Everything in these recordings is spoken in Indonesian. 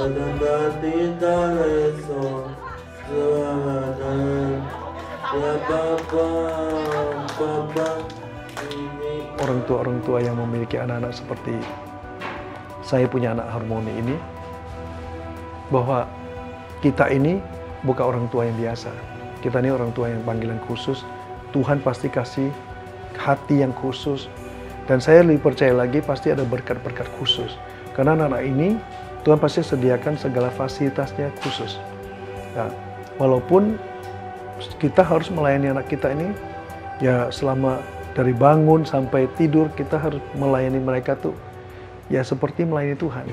Orang tua yang memiliki anak-anak seperti saya punya anak Harmoni ini, bahwa kita ini bukan orang tua yang biasa. Kita ini orang tua yang panggilan khusus. Tuhan pasti kasih hati yang khusus. Dan saya lebih percaya lagi pasti ada berkat-berkat khusus. Karena anak-anak ini Tuhan pasti sediakan segala fasilitasnya khusus. Nah, walaupun kita harus melayani anak kita ini, ya selama dari bangun sampai tidur kita harus melayani mereka tuh ya seperti melayani Tuhan.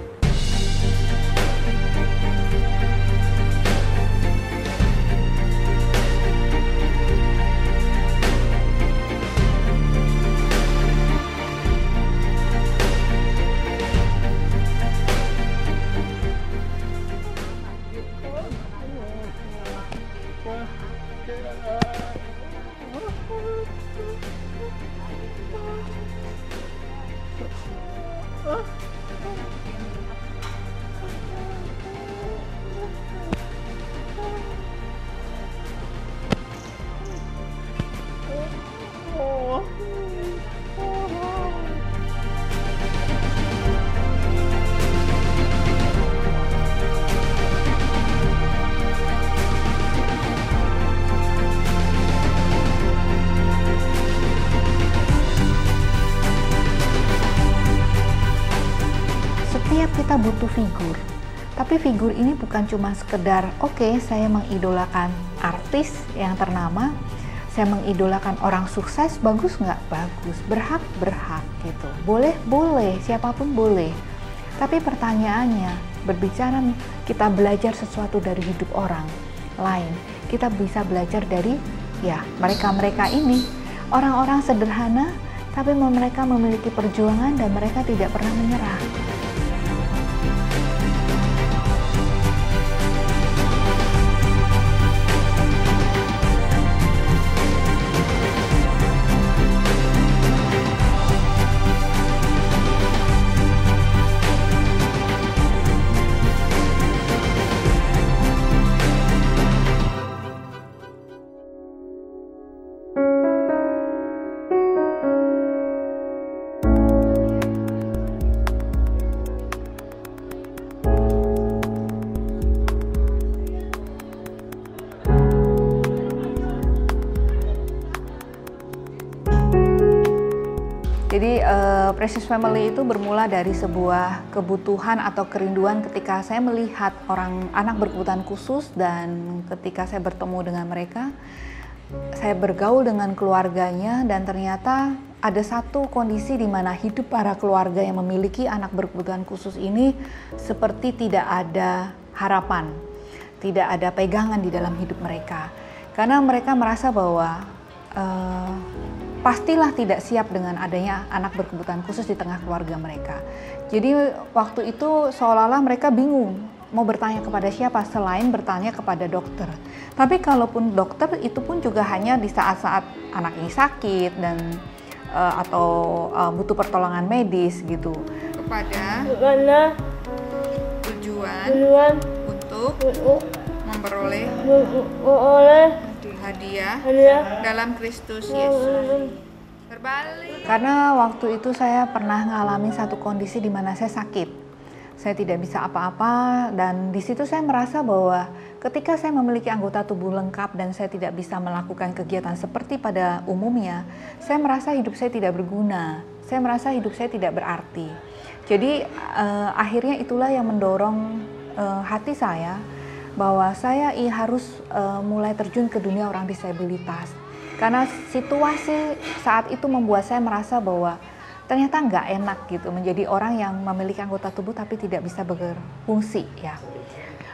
Setiap kita butuh figur, tapi figur ini bukan cuma sekedar oke, saya mengidolakan artis yang ternama, saya mengidolakan orang sukses, bagus nggak? Bagus, berhak gitu, boleh, siapapun boleh. Tapi pertanyaannya, berbicara kita belajar sesuatu dari hidup orang lain, kita bisa belajar dari ya mereka ini, orang-orang sederhana, tapi mereka memiliki perjuangan dan mereka tidak pernah menyerah. Jadi Precious Family itu bermula dari sebuah kebutuhan atau kerinduan ketika saya melihat anak berkebutuhan khusus, dan ketika saya bertemu dengan mereka, saya bergaul dengan keluarganya, dan ternyata ada satu kondisi di mana hidup para keluarga yang memiliki anak berkebutuhan khusus ini seperti tidak ada harapan, tidak ada pegangan di dalam hidup mereka. Karena mereka merasa bahwa pastilah tidak siap dengan adanya anak berkebutuhan khusus di tengah keluarga mereka. Jadi waktu itu seolah-olah mereka bingung mau bertanya kepada siapa selain bertanya kepada dokter. Tapi kalaupun dokter, itu pun juga hanya di saat-saat anak ini sakit dan atau butuh pertolongan medis gitu. Kepada tujuan untuk memperoleh hadiah dalam Kristus Yesus. Berbalik. Karena waktu itu saya pernah ngalamin satu kondisi di mana saya sakit. Saya tidak bisa apa-apa, dan di situ saya merasa bahwa ketika saya memiliki anggota tubuh lengkap dan saya tidak bisa melakukan kegiatan seperti pada umumnya, saya merasa hidup saya tidak berguna. Saya merasa hidup saya tidak berarti. Jadi akhirnya itulah yang mendorong hati saya bahwa saya harus mulai terjun ke dunia orang disabilitas. Karena situasi saat itu membuat saya merasa bahwa ternyata nggak enak gitu menjadi orang yang memiliki anggota tubuh tapi tidak bisa berfungsi ya.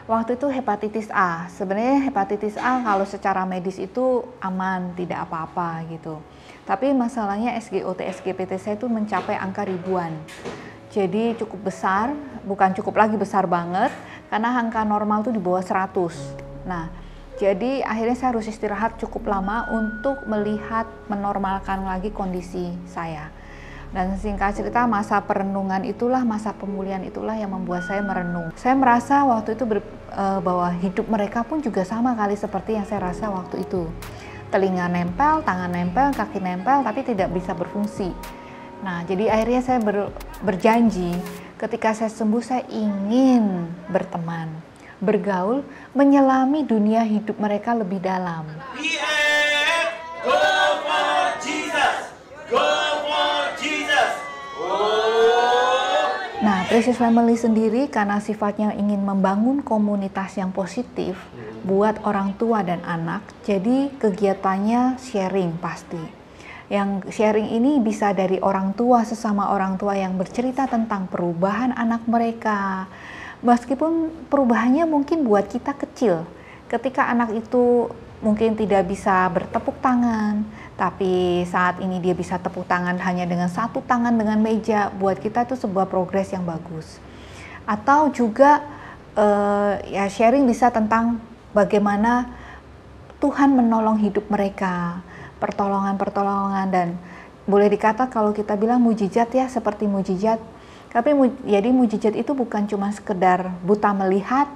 Waktu itu hepatitis A. Sebenarnya hepatitis A kalau secara medis itu aman, tidak apa-apa gitu. Tapi masalahnya SGOT, SGPT saya itu mencapai angka ribuan. Jadi cukup besar, bukan cukup lagi besar banget, karena angka normal itu di bawah 100. Nah, jadi akhirnya saya harus istirahat cukup lama untuk melihat menormalkan lagi kondisi saya. Dan singkat cerita, masa perenungan itulah, masa pemulihan itulah yang membuat saya merenung. Saya merasa waktu itu bahwa hidup mereka pun juga sama kali seperti yang saya rasa waktu itu. Telinga nempel, tangan nempel, kaki nempel, tapi tidak bisa berfungsi. Nah, jadi akhirnya saya berjanji ketika saya sembuh saya ingin berteman, bergaul, menyelami dunia hidup mereka lebih dalam. Go for Jesus! Go for Jesus! Nah, Precious Family sendiri karena sifatnya ingin membangun komunitas yang positif buat orang tua dan anak, jadi kegiatannya sharing pasti. Yang sharing ini bisa dari orang tua sesama orang tua yang bercerita tentang perubahan anak mereka. Meskipun perubahannya mungkin buat kita kecil. Ketika anak itu mungkin tidak bisa bertepuk tangan, tapi saat ini dia bisa tepuk tangan hanya dengan satu tangan dengan meja, buat kita itu sebuah progres yang bagus. Atau juga ya sharing bisa tentang bagaimana Tuhan menolong hidup mereka, pertolongan-pertolongan, dan boleh dikata kalau kita bilang mujizat ya, seperti mujizat. Tapi jadi mujizat itu bukan cuma sekedar buta melihat,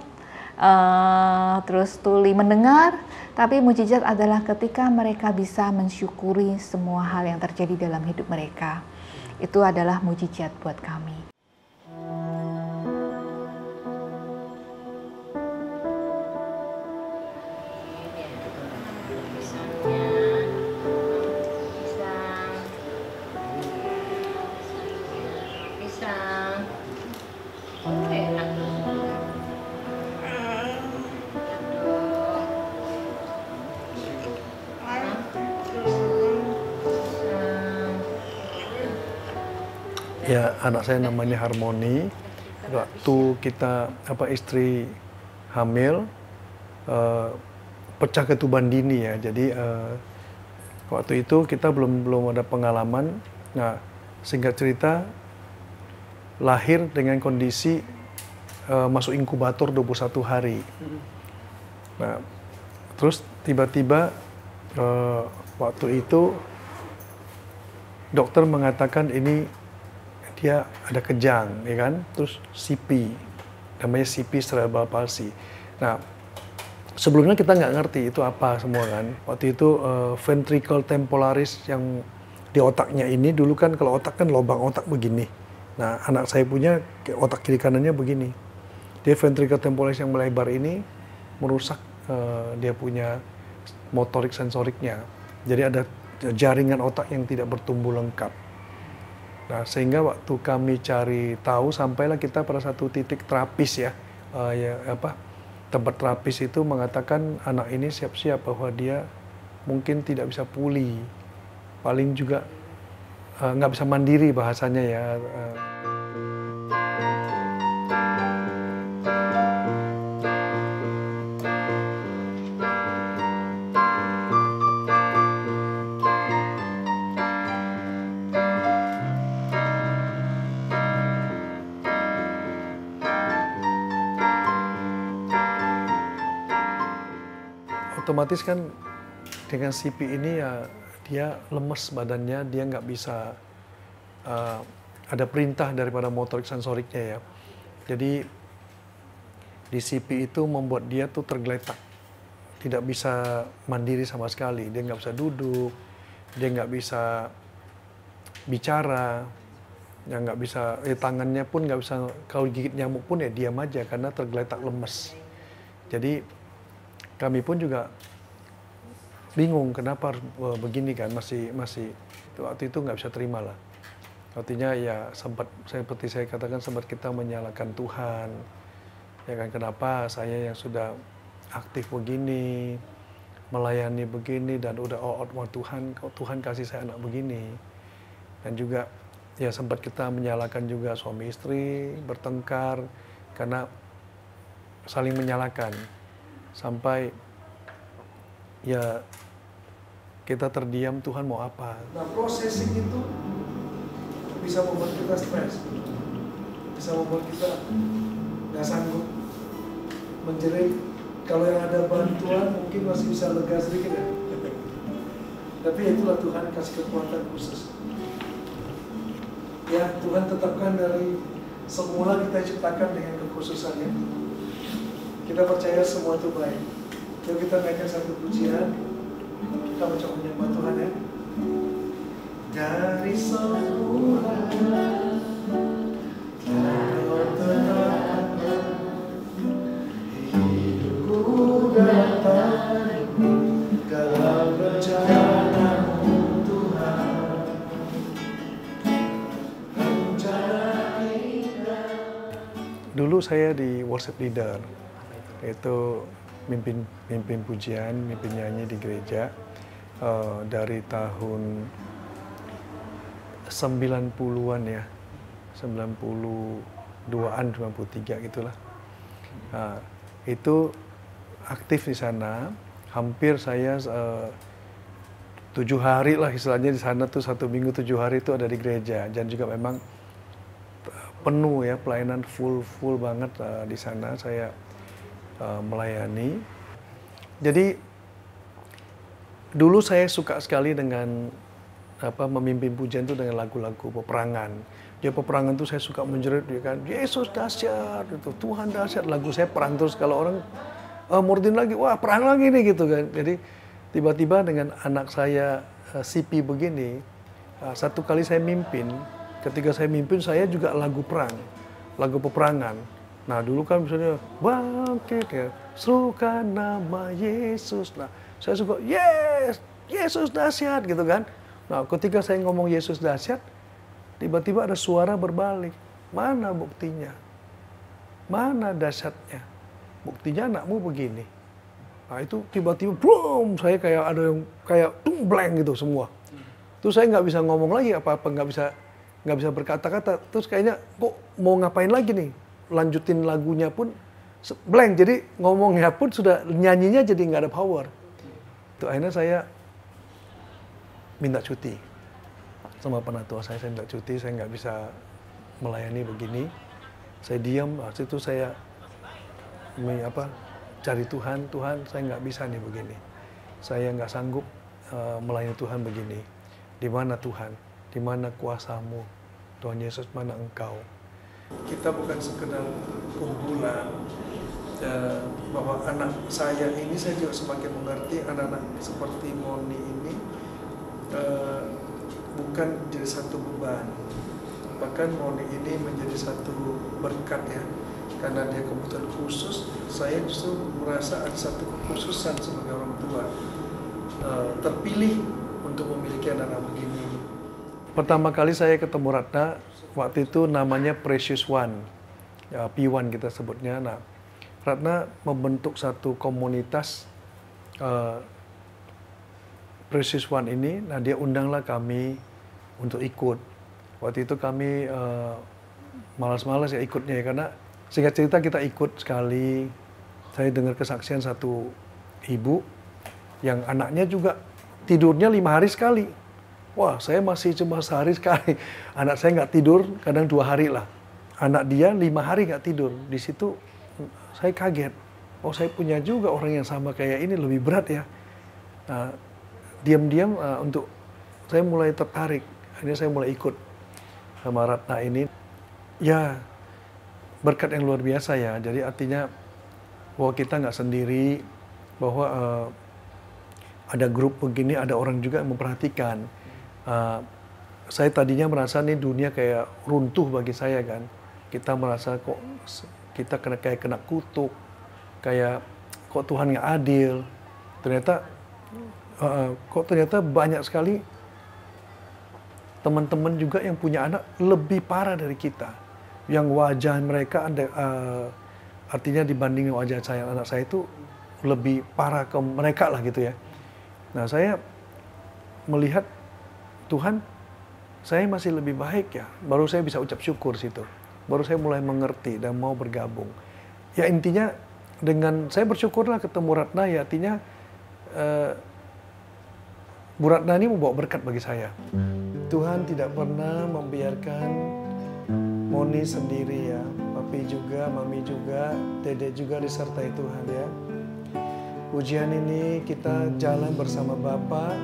terus tuli mendengar, tapi mujizat adalah ketika mereka bisa mensyukuri semua hal yang terjadi dalam hidup mereka. Itu adalah mujizat buat kami. Ya, anak saya namanya Harmoni. Waktu kita istri hamil, pecah ketuban dini ya. Jadi waktu itu kita belum ada pengalaman. Nah, singkat cerita lahir dengan kondisi masuk inkubator 21 hari. Nah, terus tiba-tiba waktu itu dokter mengatakan ini dia ada kejang, ya kan? Terus CP, namanya CP cerebral palsy. Nah, sebelumnya kita nggak ngerti itu apa semua kan. Waktu itu ventricle temporalis yang di otaknya ini, dulu kan kalau otak kan lubang otak begini. Nah, anak saya punya otak kiri kanannya begini. Dia ventricle temporalis yang melebar ini merusak dia punya motorik sensoriknya. Jadi ada jaringan otak yang tidak bertumbuh lengkap. Nah, sehingga waktu kami cari tahu, sampailah kita pada satu titik terapis ya, tempat terapis itu mengatakan anak ini siap-siap bahwa dia mungkin tidak bisa pulih, paling juga nggak bisa mandiri bahasanya ya. Otomatis kan dengan CP ini ya dia lemes badannya, dia nggak bisa ada perintah daripada motorik sensoriknya ya. Jadi di CP itu membuat dia tuh tergeletak, tidak bisa mandiri sama sekali. Dia nggak bisa duduk, dia nggak bisa bicara, ya nggak bisa, tangannya pun nggak bisa, kalau gigit nyamuk pun ya diam aja karena tergeletak lemes. Jadi kami pun juga bingung kenapa harus begini kan, masih waktu itu nggak bisa terima lah. Artinya ya seperti saya katakan, sempat kita menyalahkan Tuhan. Ya kan, kenapa saya yang sudah aktif begini, melayani begini, dan udah Tuhan kasih saya anak begini. Dan juga ya sempat kita menyalahkan juga suami istri, bertengkar karena saling menyalahkan. Sampai ya kita terdiam, Tuhan mau apa. Nah, processing itu bisa membuat kita stres, bisa membuat kita nggak sanggup menjerit. Kalau yang ada bantuan mungkin masih bisa lega sedikit ya. Tapi itulah Tuhan kasih kekuatan khusus. Ya, Tuhan tetapkan dari semula kita ciptakan dengan kekhususannya. Kita percaya semua itu baik. Yuk kita naikkan satu pujian. Kita mencoba menyembah Tuhan ya. Dari semula Kau tetapkan hidupku datang dalam rencana-Mu Tuhan. Dulu saya di worship leader, itu mimpin pujian, mimpin nyanyi di gereja dari tahun 90-an ya, 92-an, 93 gitulah. Nah, itu aktif di sana, hampir saya 7 hari lah istilahnya di sana tuh, 1 minggu 7 hari itu ada di gereja, dan juga memang penuh ya, pelayanan full banget di sana saya melayani. Jadi dulu saya suka sekali dengan memimpin pujian itu dengan lagu-lagu peperangan. Ya peperangan itu saya suka menjerit ya kan, Yesus dahsyat, itu Tuhan dahsyat, lagu saya perang terus. Kalau orang murdin lagi, wah perang lagi nih gitu kan. Jadi tiba-tiba dengan anak saya CP begini, satu kali saya mimpin. Ketika saya mimpin, saya juga lagu perang, lagu peperangan. Nah dulu kan misalnya, bangkit ya, serukan nama Yesus. Nah saya suka, yes, Yesus dahsyat gitu kan. Nah ketika saya ngomong Yesus dahsyat, tiba-tiba ada suara berbalik. Mana buktinya? Mana dahsyatnya? Buktinya anakmu begini. Nah itu tiba-tiba, boom, saya kayak ada yang kayak blank gitu semua. Terus saya nggak bisa ngomong lagi apa-apa, nggak bisa berkata-kata. Terus kayaknya kok mau ngapain lagi nih, lanjutin lagunya pun blank, jadi ngomongnya pun sudah, nyanyinya jadi nggak ada power. Itu akhirnya saya minta cuti sama penatua saya minta cuti, saya nggak bisa melayani begini. Saya diam, waktu itu saya cari Tuhan saya nggak bisa nih begini, saya nggak sanggup melayani Tuhan begini. Di mana Tuhan? Di mana kuasa-Mu? Tuhan Yesus, mana Engkau? Kita bukan sekedar kumpulan, bahwa anak saya ini, saya juga semakin mengerti anak-anak seperti Moni ini bukan jadi satu beban. Bahkan Moni ini menjadi satu berkat ya. Karena dia kebutuhan khusus, saya justru merasa ada satu kekhususan sebagai orang tua. Terpilih untuk memiliki anak-anak begini. Pertama kali saya ketemu Ratna, waktu itu namanya Precious One, ya, P1 kita sebutnya. Nah, Ratna membentuk satu komunitas Precious One ini. Nah, dia undanglah kami untuk ikut. Waktu itu kami malas-malas ya ikutnya ya, karena singkat cerita kita ikut sekali. Saya dengar kesaksian satu ibu yang anaknya juga tidurnya 5 hari sekali. Wah, saya masih cuma sehari sekali. Anak saya nggak tidur, kadang 2 hari lah. Anak dia 5 hari nggak tidur. Di situ saya kaget. Oh, saya punya juga orang yang sama kayak ini, lebih berat ya. Nah, diam-diam untuk saya mulai tertarik. Akhirnya saya mulai ikut sama Ratna ini. Ya, berkat yang luar biasa ya. Jadi artinya bahwa kita nggak sendiri, bahwa ada grup begini, ada orang juga yang memperhatikan. Saya tadinya merasa nih dunia kayak runtuh bagi saya kan. Kita merasa kok kita kayak kena kutuk, kayak kok Tuhan nggak adil. Ternyata ternyata banyak sekali teman-teman juga yang punya anak lebih parah dari kita. Yang wajah mereka ada, artinya dibanding wajah saya, anak saya itu lebih parah ke mereka lah gitu ya. Nah saya melihat Tuhan, saya masih lebih baik ya. Baru saya bisa ucap syukur situ. Baru saya mulai mengerti dan mau bergabung. Ya intinya dengan saya bersyukurlah ketemu Ratna ya, artinya Bu Ratna ini membawa berkat bagi saya. Tuhan tidak pernah membiarkan Moni sendiri ya. Papi juga, Mami juga, Dede juga disertai Tuhan ya. Ujian ini kita jalan bersama Bapa.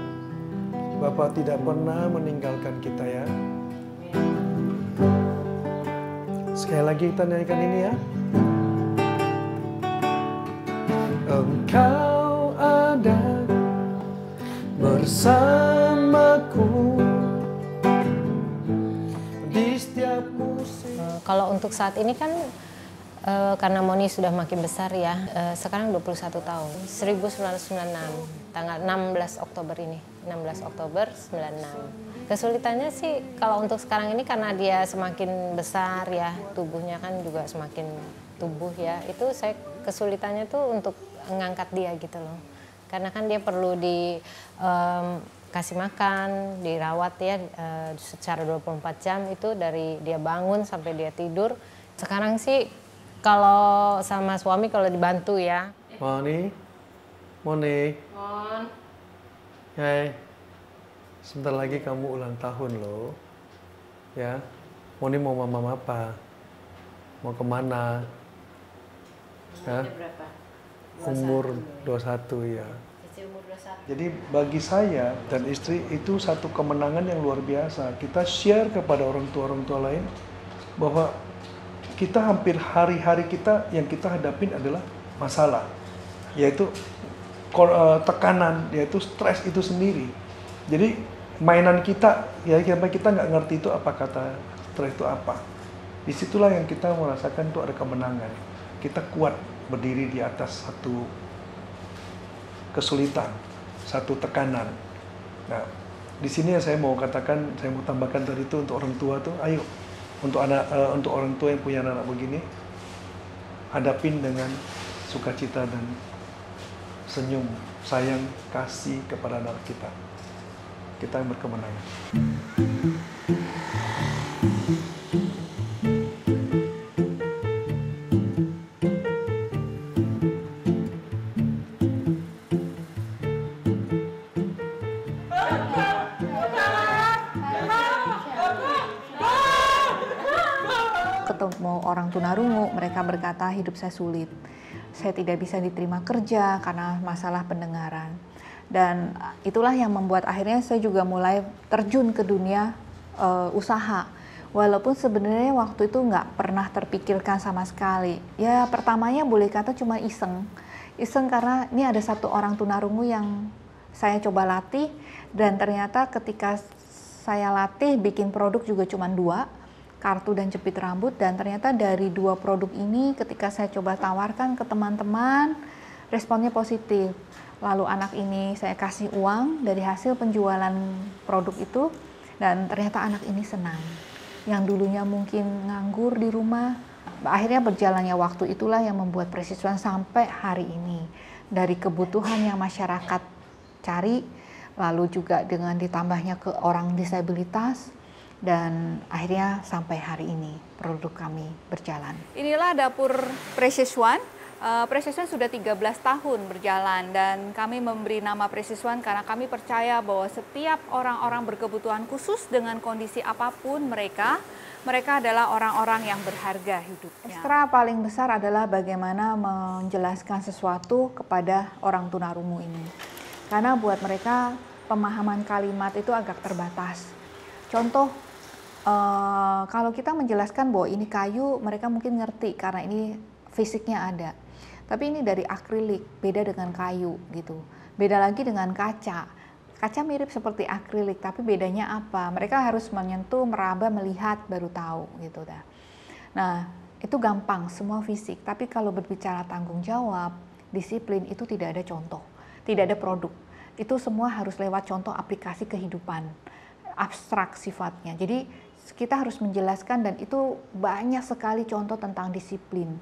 Bapa tidak pernah meninggalkan kita ya. Sekali lagi kita nyanyikan ini ya. Engkau ada bersamaku di setiap musim. Kalau untuk saat ini kan karena Moni sudah makin besar ya, sekarang 21 tahun, 1996, tanggal 16 Oktober ini, 16 Oktober 96. Kesulitannya sih kalau untuk sekarang ini karena dia semakin besar ya, tubuhnya kan juga semakin tumbuh ya, itu saya kesulitannya tuh untuk ngangkat dia gitu loh. Karena kan dia perlu dikasih makan, dirawat ya secara 24 jam itu dari dia bangun sampai dia tidur. Sekarang sih kalau sama suami kalau dibantu ya. Moni. Mon. Hai. Sebentar lagi kamu ulang tahun loh. Ya. Moni mau mama apa? Mau kemana? Ya? Berapa? Umur 21 ya. Jadi bagi saya dan istri itu satu kemenangan yang luar biasa. Kita share kepada orang tua lain bahwa kita hampir hari-hari kita yang kita hadapin adalah masalah, yaitu tekanan, yaitu stres itu sendiri. Jadi mainan kita, ya sampai kita nggak ngerti itu apa kata stres itu apa. Disitulah yang kita merasakan itu ada kemenangan. Kita kuat berdiri di atas satu kesulitan, satu tekanan. Nah, di sini yang saya mau katakan, saya mau tambahkan tadi itu untuk orang tua tuh, ayo. Untuk orang tua yang punya anak begini, hadapin dengan sukacita dan senyum, sayang, kasih kepada anak kita. Kita yang berkemenangan. Ketemu orang tunarungu, mereka berkata hidup saya sulit. Saya tidak bisa diterima kerja karena masalah pendengaran. Dan itulah yang membuat akhirnya saya juga mulai terjun ke dunia usaha. Walaupun sebenarnya waktu itu nggak pernah terpikirkan sama sekali. Ya pertamanya boleh kata cuma iseng. Iseng karena ini ada satu orang tunarungu yang saya coba latih. Dan ternyata ketika saya latih bikin produk juga cuma 2. Kartu dan jepit rambut, dan ternyata dari 2 produk ini ketika saya coba tawarkan ke teman-teman, responnya positif. Lalu anak ini saya kasih uang dari hasil penjualan produk itu, dan ternyata anak ini senang. Yang dulunya mungkin nganggur di rumah, akhirnya berjalannya waktu itulah yang membuat Presiswan sampai hari ini. Dari kebutuhan yang masyarakat cari, lalu juga dengan ditambahnya ke orang disabilitas, dan akhirnya sampai hari ini produk kami berjalan. Inilah dapur Presiswan. Presiswan sudah 13 tahun berjalan dan kami memberi nama Presiswan karena kami percaya bahwa setiap orang-orang berkebutuhan khusus dengan kondisi apapun mereka adalah orang-orang yang berharga hidupnya. Ekstra paling besar adalah bagaimana menjelaskan sesuatu kepada orang tunarungu ini. Karena buat mereka pemahaman kalimat itu agak terbatas. Contoh, kalau kita menjelaskan bahwa ini kayu, mereka mungkin ngerti karena ini fisiknya ada. Tapi ini dari akrilik, beda dengan kayu gitu. Beda lagi dengan kaca. Kaca mirip seperti akrilik, tapi bedanya apa? Mereka harus menyentuh, meraba, melihat, baru tahu gitu dah. Nah, itu gampang, semua fisik. Tapi kalau berbicara tanggung jawab, disiplin itu tidak ada contoh, tidak ada produk. Itu semua harus lewat contoh aplikasi kehidupan, abstrak sifatnya. Jadi kita harus menjelaskan dan itu banyak sekali contoh tentang disiplin.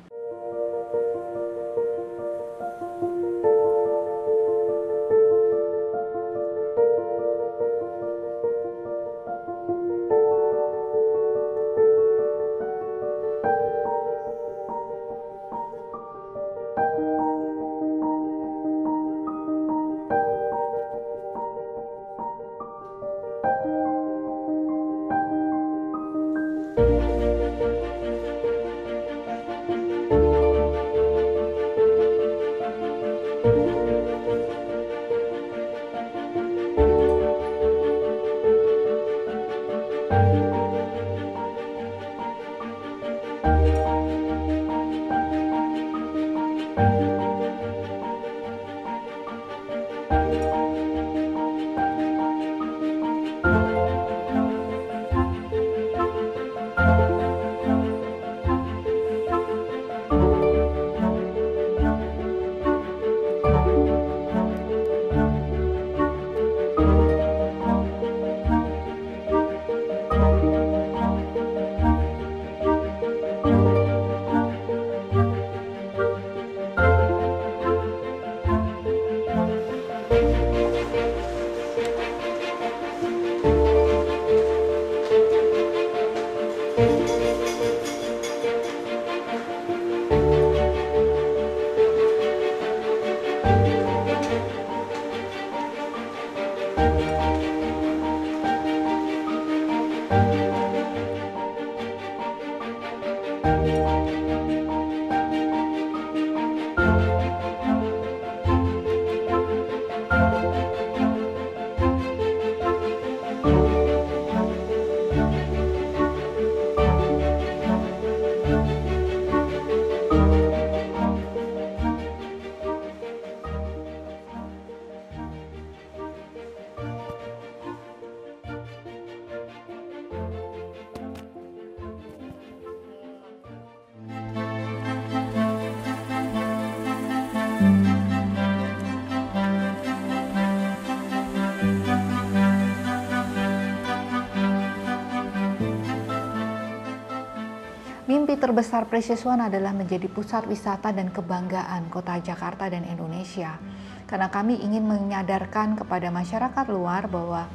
Mimpi terbesar Precious One adalah menjadi pusat wisata dan kebanggaan kota Jakarta dan Indonesia. Karena kami ingin menyadarkan kepada masyarakat luar bahwa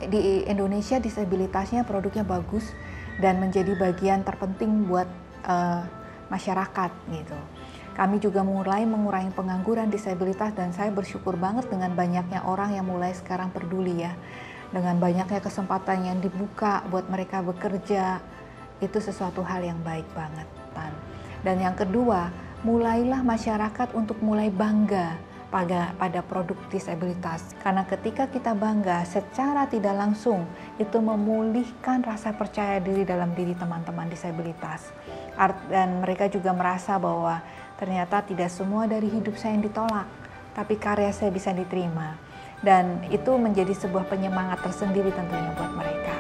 di Indonesia disabilitasnya produknya bagus dan menjadi bagian terpenting buat masyarakat gitu. Kami juga mulai mengurangi pengangguran disabilitas dan saya bersyukur banget dengan banyaknya orang yang mulai sekarang peduli ya. Dengan banyaknya kesempatan yang dibuka buat mereka bekerja. Itu sesuatu hal yang baik banget, Tan. Dan yang kedua, mulailah masyarakat untuk mulai bangga pada produk disabilitas. Karena ketika kita bangga, secara tidak langsung itu memulihkan rasa percaya diri dalam diri teman-teman disabilitas. Dan mereka juga merasa bahwa ternyata tidak semua dari hidup saya yang ditolak, tapi karya saya bisa diterima. Dan itu menjadi sebuah penyemangat tersendiri tentunya buat mereka.